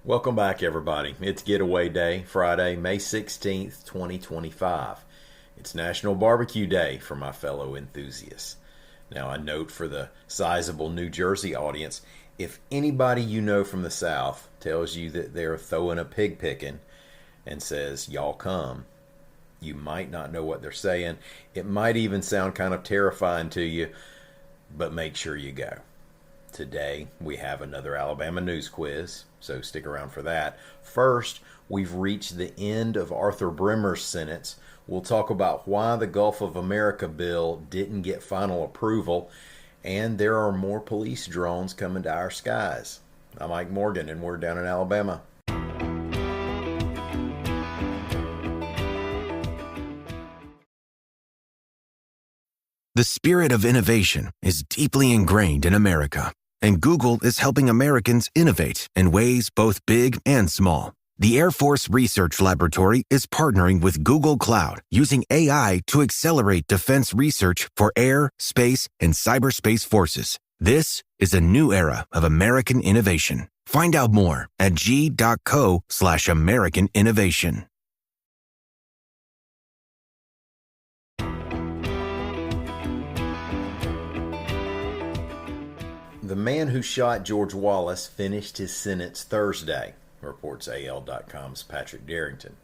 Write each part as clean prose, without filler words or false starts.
Welcome back, everybody. It's Getaway Day, Friday, May 16th, 2025. It's National Barbecue Day for my fellow enthusiasts. Now, a note for the sizable New Jersey audience: if anybody you know from the South tells you that they're throwing a pig picking and says, y'all come, you might not know what they're saying. It might even sound kind of terrifying to you, but make sure you go. Today, we have another Alabama news quiz, so stick around for that. First, we've reached the end of Arthur Bremer's sentence. We'll talk about why the Gulf of America bill didn't get final approval, and there are more police drones coming to our skies. I'm Mike Morgan, and we're down in Alabama. The spirit of innovation is deeply ingrained in America, and Google is helping Americans innovate in ways both big and small. The Air Force Research Laboratory is partnering with Google Cloud using AI to accelerate defense research for air, space, and cyberspace forces. This is a new era of American innovation. Find out more at g.co/American innovation. The man who shot George Wallace finished his sentence Thursday, reports AL.com's Patrick Darrington.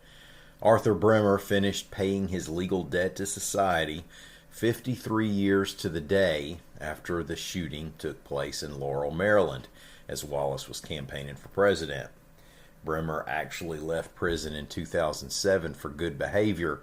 Arthur Bremer finished paying his legal debt to society 53 years to the day after the shooting took place in Laurel, Maryland, as Wallace was campaigning for president. Bremer actually left prison in 2007 for good behavior,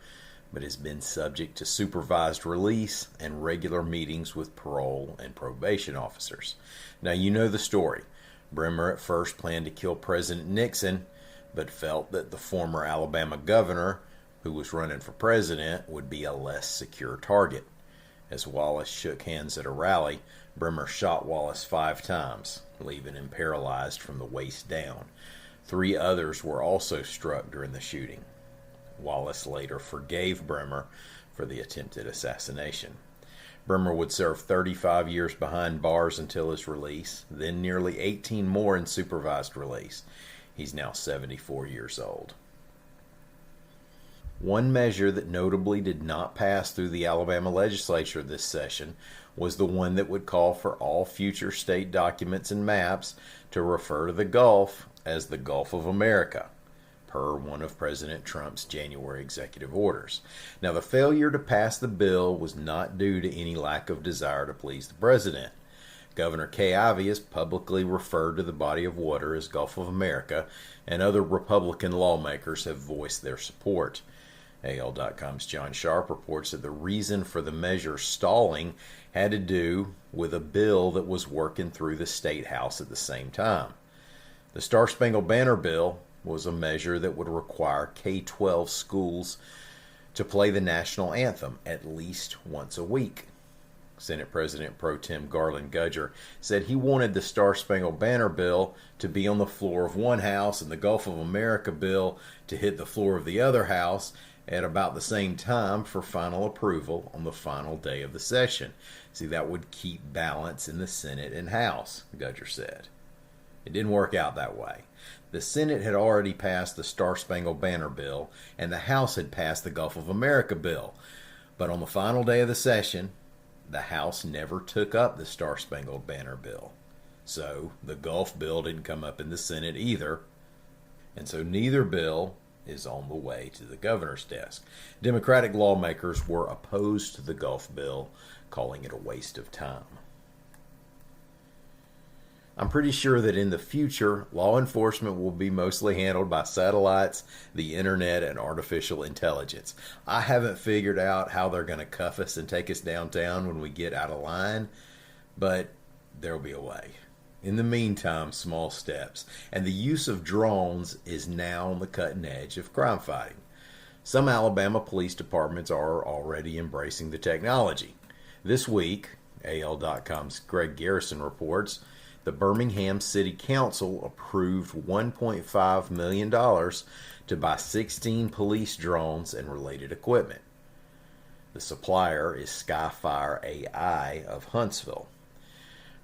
but has been subject to supervised release and regular meetings with parole and probation officers. Now, you know the story. Bremer at first planned to kill President Nixon, but felt that the former Alabama governor, who was running for president, would be a less secure target. As Wallace shook hands at a rally, Bremer shot Wallace 5 times, leaving him paralyzed from the waist down. 3 others were also struck during the shooting. Wallace later forgave Bremer for the attempted assassination. Bremer would serve 35 years behind bars until his release, then nearly 18 more in supervised release. He's now 74 years old. One measure that notably did not pass through the Alabama legislature this session was the one that would call for all future state documents and maps to refer to the Gulf as the Gulf of America, per one of President Trump's January executive orders. Now, the failure to pass the bill was not due to any lack of desire to please the president. Governor Kay Ivey has publicly referred to the body of water as Gulf of America, and other Republican lawmakers have voiced their support. AL.com's John Sharp reports that the reason for the measure stalling had to do with a bill that was working through the State House at the same time. The Star-Spangled Banner bill was a measure that would require K-12 schools to play the national anthem at least once a week. Senate President Pro Tem Garland Gudger said he wanted the Star-Spangled Banner bill to be on the floor of one house and the Gulf of America bill to hit the floor of the other house at about the same time for final approval on the final day of the session. See, that would keep balance in the Senate and House, Gudger said. It didn't work out that way. The Senate had already passed the Star-Spangled Banner bill, and the House had passed the Gulf of America bill. But on the final day of the session, the House never took up the Star-Spangled Banner bill. So the Gulf bill didn't come up in the Senate either. And so neither bill is on the way to the governor's desk. Democratic lawmakers were opposed to the Gulf bill, calling it a waste of time. I'm pretty sure that in the future, law enforcement will be mostly handled by satellites, the internet, and artificial intelligence. I haven't figured out how they're going to cuff us and take us downtown when we get out of line, but there'll be a way. In the meantime, small steps, and the use of drones is now on the cutting edge of crime fighting. Some Alabama police departments are already embracing the technology. This week, AL.com's Greg Garrison reports, the Birmingham City Council approved $1.5 million to buy 16 police drones and related equipment. The supplier is Skyfire AI of Huntsville.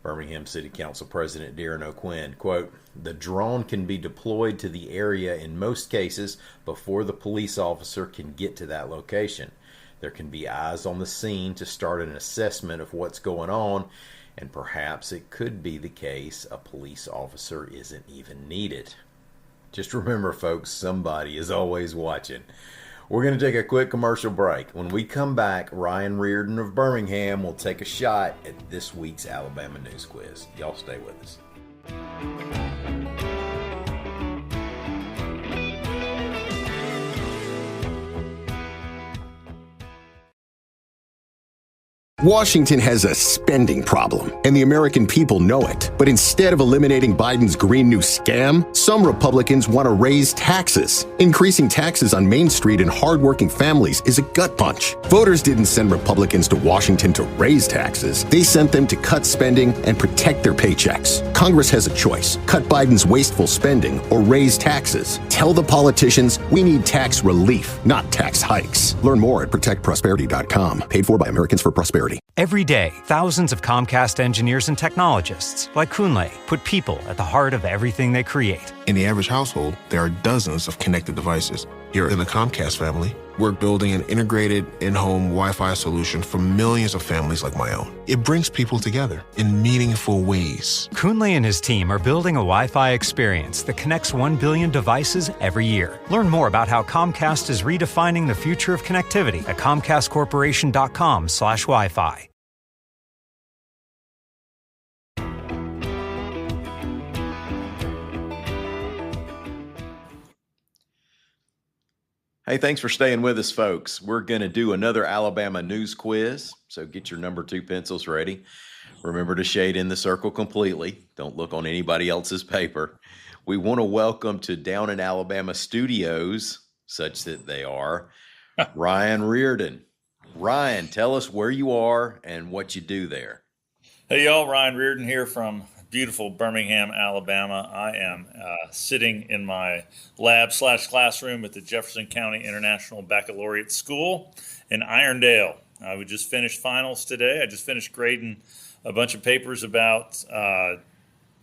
Birmingham City Council President Darren O'Quinn, quote, "The drone can be deployed to the area in most cases before the police officer can get to that location. There can be eyes on the scene to start an assessment of what's going on, and perhaps it could be the case a police officer isn't even needed." Just remember, folks, somebody is always watching. We're going to take a quick commercial break. When we come back, Ryan Reardon of Birmingham will take a shot at this week's Alabama News Quiz. Y'all stay with us. Washington has a spending problem, and the American people know it. But instead of eliminating Biden's Green New Scam, some Republicans want to raise taxes. Increasing taxes on Main Street and hardworking families is a gut punch. Voters didn't send Republicans to Washington to raise taxes. They sent them to cut spending and protect their paychecks. Congress has a choice: cut Biden's wasteful spending or raise taxes. Tell the politicians we need tax relief, not tax hikes. Learn more at protectprosperity.com. Paid for by Americans for Prosperity. Every day, thousands of Comcast engineers and technologists, like Kunle, put people at the heart of everything they create. In the average household, there are dozens of connected devices. Here in the Comcast family, we're building an integrated in-home Wi-Fi solution for millions of families like my own. It brings people together in meaningful ways. Kunle and his team are building a Wi-Fi experience that connects 1 billion devices every year. Learn more about how Comcast is redefining the future of connectivity at comcastcorporation.com/Wi-Fi. Hey, thanks for staying with us, folks. We're going to do another Alabama news quiz, so get your number 2 pencils ready. Remember to shade in the circle completely. Don't look on anybody else's paper. We want to welcome to Down in Alabama Studios, such that they are, Ryan Reardon. Ryan, tell us where you are and what you do there. Hey, y'all. Ryan Reardon here from beautiful Birmingham, Alabama. I am sitting in my lab/classroom at the Jefferson County International Baccalaureate School in Irondale. We just finished finals today. I just finished grading a bunch of papers about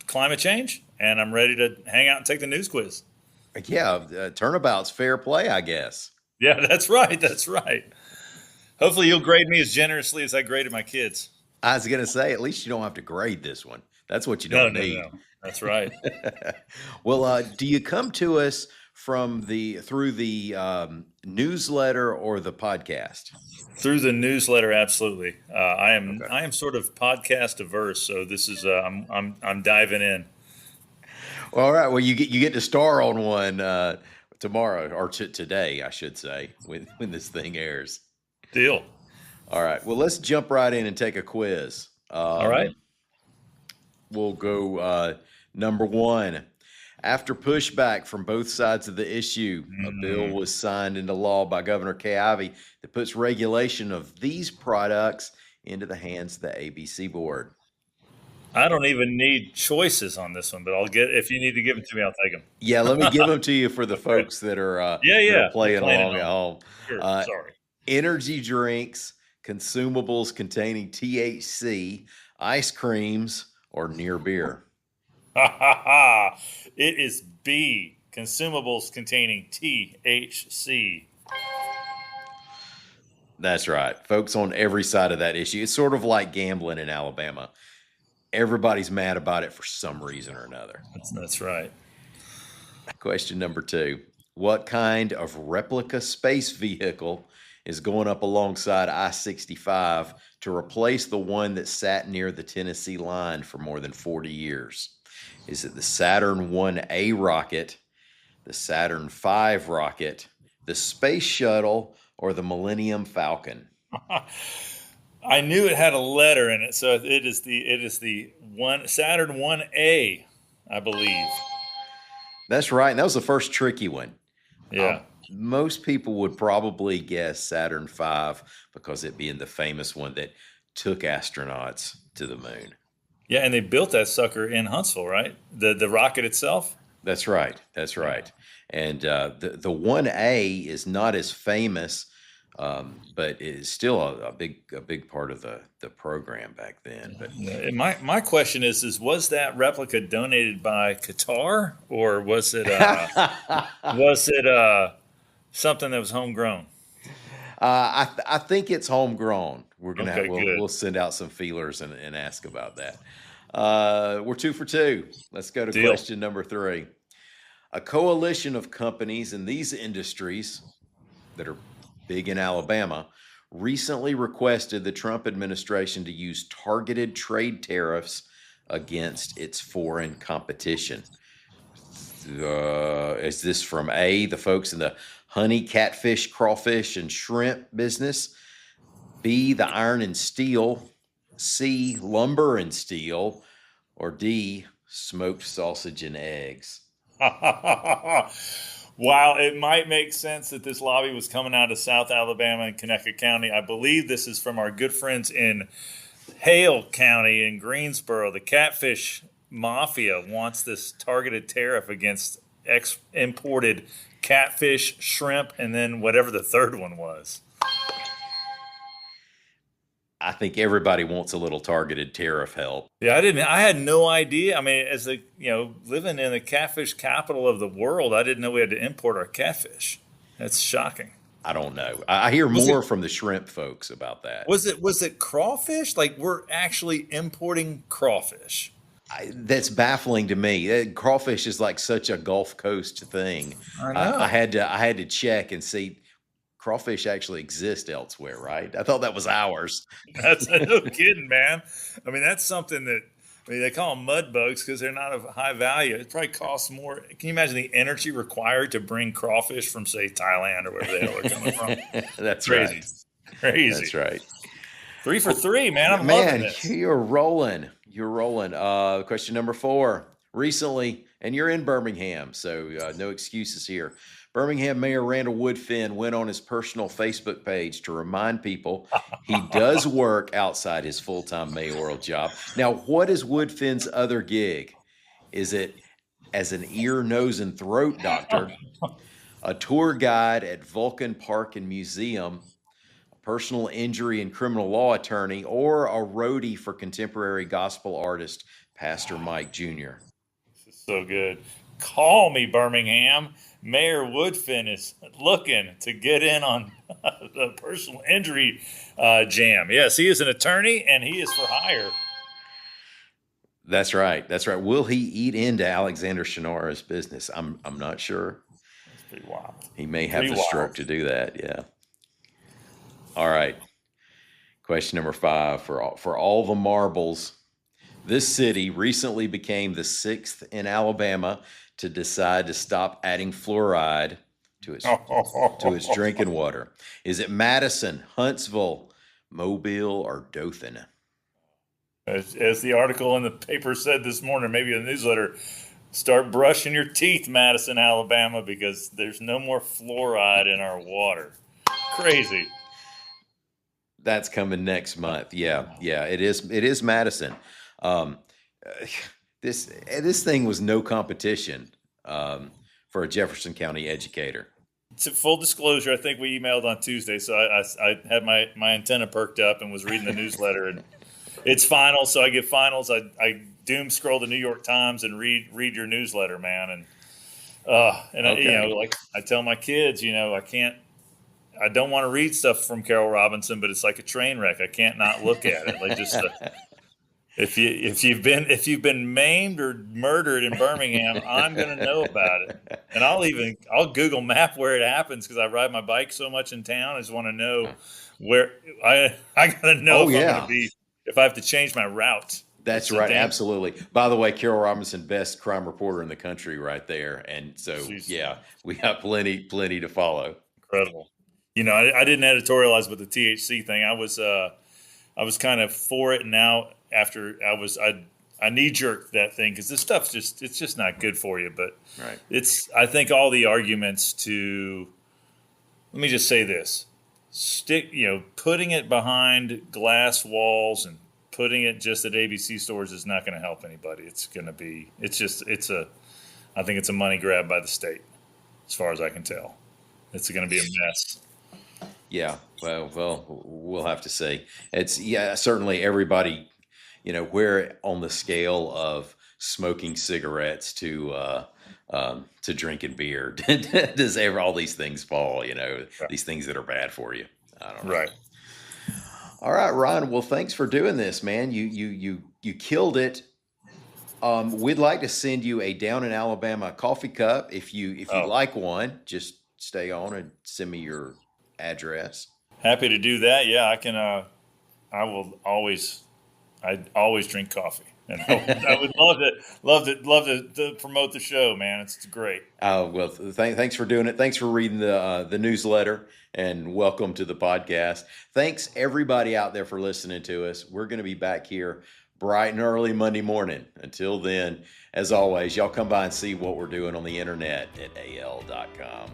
climate change, and I'm ready to hang out and take the news quiz. Yeah, turnabout's fair play, I guess. Yeah, that's right. That's right. Hopefully you'll grade me as generously as I graded my kids. I was going to say, at least you don't have to grade this one. That's what you don't need. No. That's right. Well, do you come to us through the newsletter or the podcast? Through the newsletter, absolutely. I am sort of podcast averse, so this is I'm diving in. Well, all right. Well, you get to star on one tomorrow, or today, I should say, when this thing airs. Deal. All right. Well, let's jump right in and take a quiz. All right. We'll go number 1. After pushback from both sides of the issue, a bill was signed into law by Governor Kay Ivey that puts regulation of these products into the hands of the ABC board. I don't even need choices on this one, but if you need to give them to me, I'll take them. Yeah, let me give them to you for the folks that are playing along at home. Sure, sorry. Energy drinks, consumables containing THC, ice creams, or near beer. It is B, consumables containing THC. That's right. Folks on every side of that issue. It's sort of like gambling in Alabama. Everybody's mad about it for some reason or another. That's right. Question number 2. What kind of replica space vehicle is going up alongside I-65 to replace the one that sat near the Tennessee line for more than 40 years? Is it the Saturn 1A rocket, the Saturn V rocket, the Space Shuttle, or the Millennium Falcon? I knew it had a letter in it, so it is the Saturn 1A, I believe. That's right. And that was the first tricky one. Yeah. Most people would probably guess Saturn V because it being the famous one that took astronauts to the moon. Yeah, and they built that sucker in Huntsville, right? The rocket itself? That's right. That's right. And the 1A is not as famous But it is still a big part of the program back then. But My question is was that replica donated by Qatar, or was it something that was homegrown? I think it's homegrown. Okay, good. We'll send out some feelers and ask about that. We're 2 for 2. Let's go to Deal. question number 3. A coalition of companies in these industries that are big in Alabama recently requested the Trump administration to use targeted trade tariffs against its foreign competition. Is this from A, the folks in the honey, catfish, crawfish, and shrimp business? B, the iron and steel? C, lumber and steel? Or D, smoked sausage and eggs? While it might make sense that this lobby was coming out of South Alabama and Connecticut County, I believe this is from our good friends in Hale County in Greensboro. The catfish mafia wants this targeted tariff against imported catfish, shrimp, and then whatever the third one was. I think everybody wants a little targeted tariff help. Yeah, I had no idea. I mean, as living in the catfish capital of the world, I didn't know we had to import our catfish. That's shocking. I don't know. I hear more from the shrimp folks about that. Was it crawfish? Like, we're actually importing crawfish. That's baffling to me. Crawfish is like such a Gulf Coast thing. I know. I had to check and see. Crawfish actually exist elsewhere, right? I thought that was ours. That's no kidding, man. I mean, that's something that they call them mud bugs because they're not of high value. It probably costs more. Can you imagine the energy required to bring crawfish from, say, Thailand or wherever the hell they're coming from? That's crazy. Right. Crazy. That's right. 3 for 3, man. I'm loving this. You're rolling. You're rolling. Question number 4. Recently, and you're in Birmingham, so no excuses here. Birmingham Mayor Randall Woodfin went on his personal Facebook page to remind people he does work outside his full-time mayoral job. Now, what is Woodfin's other gig? Is it as an ear, nose, and throat doctor, a tour guide at Vulcan Park and Museum, a personal injury and criminal law attorney, or a roadie for contemporary gospel artist Pastor Mike Jr.? This is so good. Call me, Birmingham. Mayor Woodfin is looking to get in on the personal injury jam. Yes, he is an attorney, and he is for hire. That's right. That's right. Will he eat into Alexander Shannara's business? I'm not sure. That's pretty wild. He may have the stroke to do that. Yeah. All right. Question number 5 for all the marbles. This city recently became the 6th in Alabama to decide to stop adding fluoride to its drinking water. Is it Madison, Huntsville, Mobile, or Dothan? As the article in the paper said this morning, maybe a newsletter, start brushing your teeth, Madison, Alabama, because there's no more fluoride in our water. Crazy. That's coming next month. Yeah, it is Madison. This thing was no competition for a Jefferson County educator. To full disclosure, I think we emailed on Tuesday, so I had my antenna perked up and was reading the newsletter, and it's final, so I get finals. I doom scroll the New York Times and read your newsletter, man, and okay. I tell my kids, I don't want to read stuff from Carol Robinson, but it's like a train wreck. I can't not look at it. Like just if you've been maimed or murdered in Birmingham, I'm going to know about it. And I'll Google map where it happens because I ride my bike so much in town. I just want to know where I got to know if I'm going to be, if I have to change my route. That's right. Absolutely. By the way, Carol Robinson, best crime reporter in the country right there. And so, we got plenty to follow. Incredible. I didn't editorialize with the THC thing. I was kind of for it. And now after I knee-jerked that thing because this stuff's it's just not good for you. But right. I think all the arguments let me just say this, putting it behind glass walls and putting it just at ABC stores is not going to help anybody. I think it's a money grab by the state as far as I can tell. It's going to be a mess. Yeah, well, we'll have to see. It's certainly everybody, where on the scale of smoking cigarettes to drinking beer does ever all these things fall? Right. These things that are bad for you. I don't know. Right. All right, Ryan. Well, thanks for doing this, man. You killed it. We'd like to send you a Down in Alabama coffee cup if you Oh, like one. Just stay on and send me your address. happy to do that. Yeah, I can. I will always. I always drink coffee, and I would love to promote the show, man. It's great. Well, thanks for doing it. Thanks for reading the newsletter, and welcome to the podcast. Thanks everybody out there for listening to us. We're going to be back here bright and early Monday morning. Until then, as always, y'all come by and see what we're doing on the internet at al.com.